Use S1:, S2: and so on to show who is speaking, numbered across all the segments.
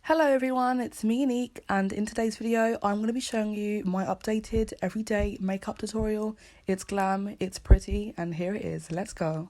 S1: Hello everyone, it's me Unique, and in today's video I'm going to be showing you my updated everyday makeup tutorial. It's glam, it's pretty, and here it is. Let's go.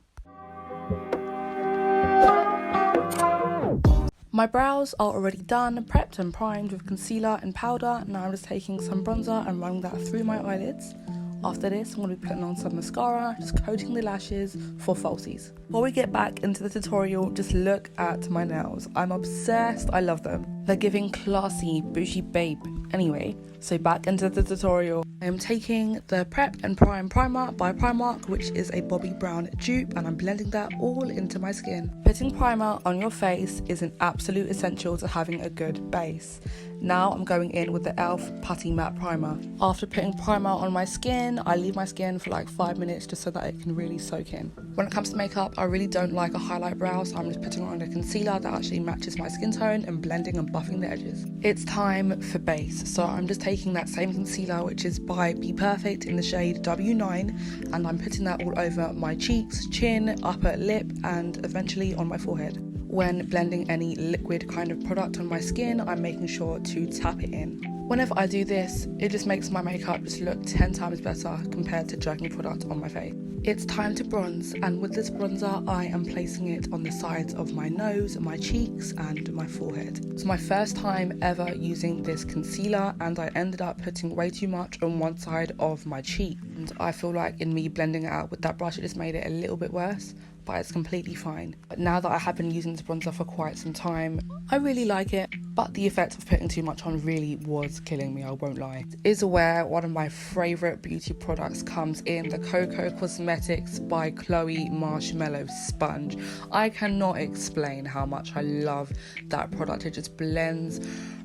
S1: My brows are already done, prepped and primed with concealer and powder. Now I'm just taking some bronzer and running that through my eyelids. After this, I'm going to be putting on some mascara, just coating the lashes for falsies. Before we get back into the tutorial, just look at my nails. I'm obsessed, I love them. They're giving classy, bougie babe. Anyway, so back into the tutorial. I am taking the Prep and Prime Primer by Primark, which is a Bobbi Brown dupe, and I'm blending that all into my skin. Putting primer on your face is an absolute essential to having a good base. Now I'm going in with the e.l.f. Putty Matte Primer. After putting primer on my skin, I leave my skin for like 5 minutes just so that it can really soak in. When it comes to makeup, I really don't like a highlight brow, so I'm just putting on a concealer that actually matches my skin tone and blending and buffing the edges. It's time for base, so I'm just taking that same concealer, which is by bperfect in the shade W9, and I'm putting that all over my cheeks, chin, upper lip, and eventually on my forehead. When blending any liquid kind of product on my skin, I'm making sure to tap it in. Whenever I do this, it just makes my makeup just look 10 times better compared to dragging product on my face. It's time to bronze, and with this bronzer I am placing it on the sides of my nose, my cheeks and my forehead. It's my first time ever using this concealer, and I ended up putting way too much on one side of my cheek, and I feel like in me blending it out with that brush it just made it a little bit worse, but it's completely fine. But now that I have been using this bronzer for quite some time, I really like it, but the effect of putting too much on really was killing me, I won't lie. Is where one of my favourite beauty products comes in, the bperfectcosmetics by Chloe Marshmallow Sponge. I cannot explain how much I love that product. It just blends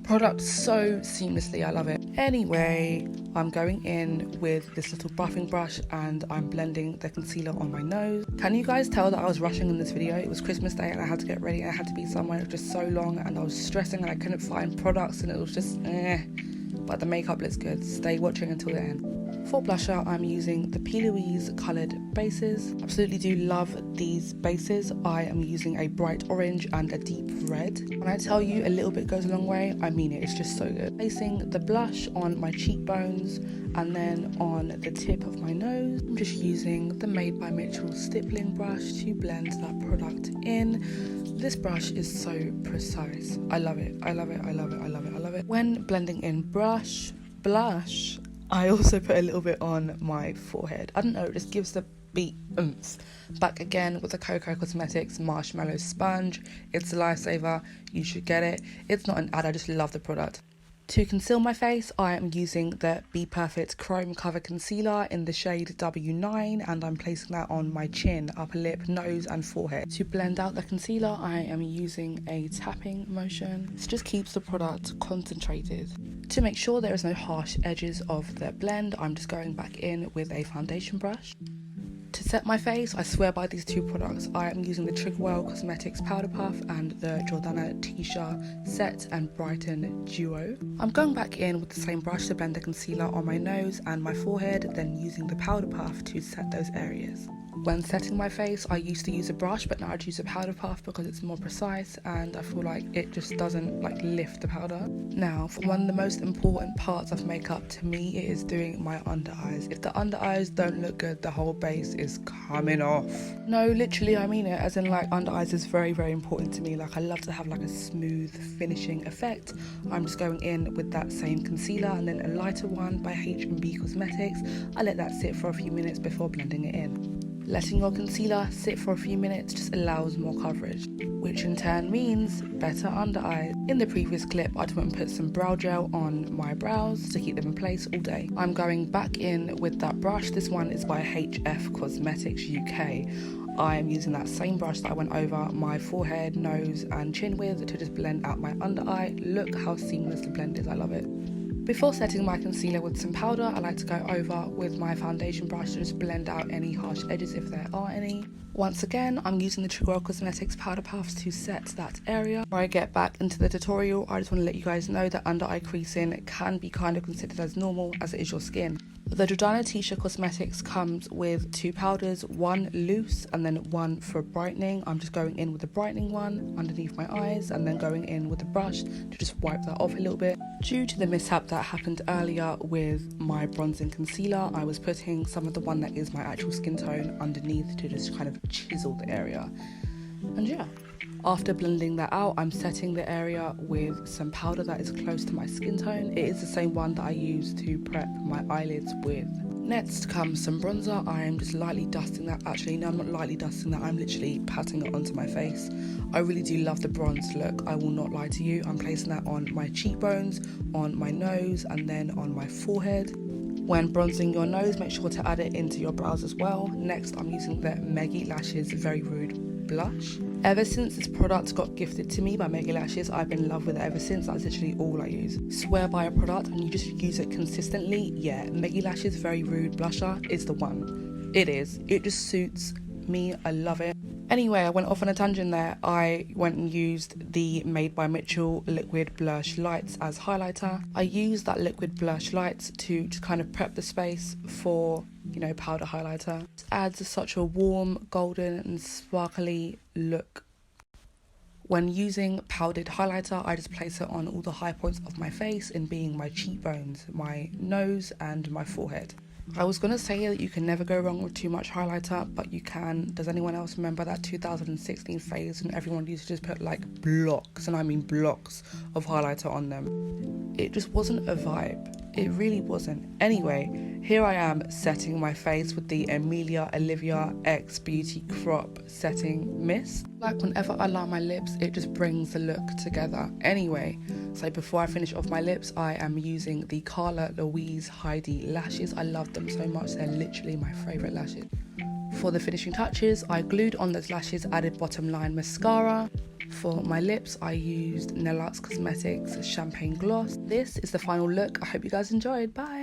S1: product so seamlessly, I love it. Anyway, I'm going in with this little buffing brush and I'm blending the concealer on my nose. Can you guys tell that I was rushing in this video? It was Christmas Day and I had to get ready and I had to be somewhere. It was just so long and I was stressing and I couldn't find products and it was just but the makeup looks good. Stay watching until the end. For blusher, I'm using the plouise coloured bases. Absolutely do love these bases. I am using a bright orange and a deep red. When I tell you a little bit goes a long way, I mean it. It's just so good. Placing the blush on my cheekbones and then on the tip of my nose. I'm just using the Made by Mitchell stippling brush to blend that product in. This brush is so precise. I love it. I love it. I love it. I love it. I love it. When blending in blush, I also put a little bit on my forehead. I don't know, it just gives the beat oomph. Back again with the Cocoa Cosmetics Marshmallow Sponge. It's a lifesaver. You should get it. It's not an ad, I just love the product. To conceal my face, I am using the bperfect Chrome Cover Concealer in the shade W9, and I'm placing that on my chin, upper lip, nose and forehead. To blend out the concealer, I am using a tapping motion. This just keeps the product concentrated. To make sure there is no harsh edges of the blend, I'm just going back in with a foundation brush. To set my face, I swear by these two products. I am using the Cosmetics Powder Puff and the Jordana Ticia Set and Brighten Duo. I'm going back in with the same brush to blend the concealer on my nose and my forehead, then using the powder puff to set those areas. When setting my face, I used to use a brush, but now I choose a powder puff because it's more precise and I feel like it just doesn't like lift the powder. Now, for one of the most important parts of makeup to me, it is doing my under eyes. If the under eyes don't look good, the whole base is coming off. No, literally, I mean it, as in like under eyes is very, very important to me. Like I love to have like a smooth finishing effect. I'm just going in with that same concealer and then a lighter one by Heyyy Cosmetics. I let that sit for a few minutes before blending it in. Letting your concealer sit for a few minutes just allows more coverage, which in turn means better under eyes. In the previous clip, I went and put some brow gel on my brows to keep them in place all day. I'm going back in with that brush. This one is by Heyyy Cosmetics UK. I am using that same brush that I went over my forehead, nose and chin with to just blend out my under eye. Look how seamless the blend is, I love it. Before setting my concealer with some powder, I like to go over with my foundation brush to just blend out any harsh edges if there are any. Once again, I'm using the Cosmetics powder puffs to set that area. Before I get back into the tutorial, I just want to let you guys know that under eye creasing can be kind of considered as normal as it is your skin. The Jordana Ticia Cosmetics comes with 2 powders, one loose and then one for brightening. I'm just going in with the brightening one underneath my eyes and then going in with the brush to just wipe that off a little bit. Due to the mishap that happened earlier with my bronzing concealer, I was putting some of the one that is my actual skin tone underneath to just kind of chisel the area. And yeah, after blending that out, I'm setting the area with some powder that is close to my skin tone. It is the same one that I use to prep my eyelids with. Next comes some bronzer. I am just lightly dusting that. Actually, no, I'm not lightly dusting that. I'm literally patting it onto my face. I really do love the bronze look. I will not lie to you. I'm placing that on my cheekbones, on my nose, and then on my forehead. When bronzing your nose, make sure to add it into your brows as well. Next, I'm using the meggilashes Very Rude blush. Ever since this product got gifted to me by meggilashes, I've been in love with it ever since. That's literally all I use. Swear by a product and you just use it consistently, yeah, meggilashes Very Rude blusher is the one. It is. It just suits me. I love it. Anyway, I went off on a tangent there. I went and used the Made by Mitchell liquid blush lights as highlighter. I used that liquid blush lights to just kind of prep the space for, you know, powder highlighter. It adds such a warm, golden and sparkly look. When using powdered highlighter, I just place it on all the high points of my face, in being my cheekbones, my nose and my forehead. I was going to say that you can never go wrong with too much highlighter, but you can. Does anyone else remember that 2016 phase when everyone used to just put like blocks, and I mean blocks, of highlighter on them? It just wasn't a vibe. It really wasn't. Anyway, here I am setting my face with the Emilia Olivia X Beauty Crop Setting Mist. Like whenever I line my lips, it just brings the look together. Anyway, so before I finish off my lips, I am using the Carla Louise Heidi lashes. I love them so much. They're literally my favourite lashes. For the finishing touches, I glued on those lashes, added bottom line mascara. For my lips, I used Renela Cosmetics Champagne Gloss. This is the final look. I hope you guys enjoyed. Bye!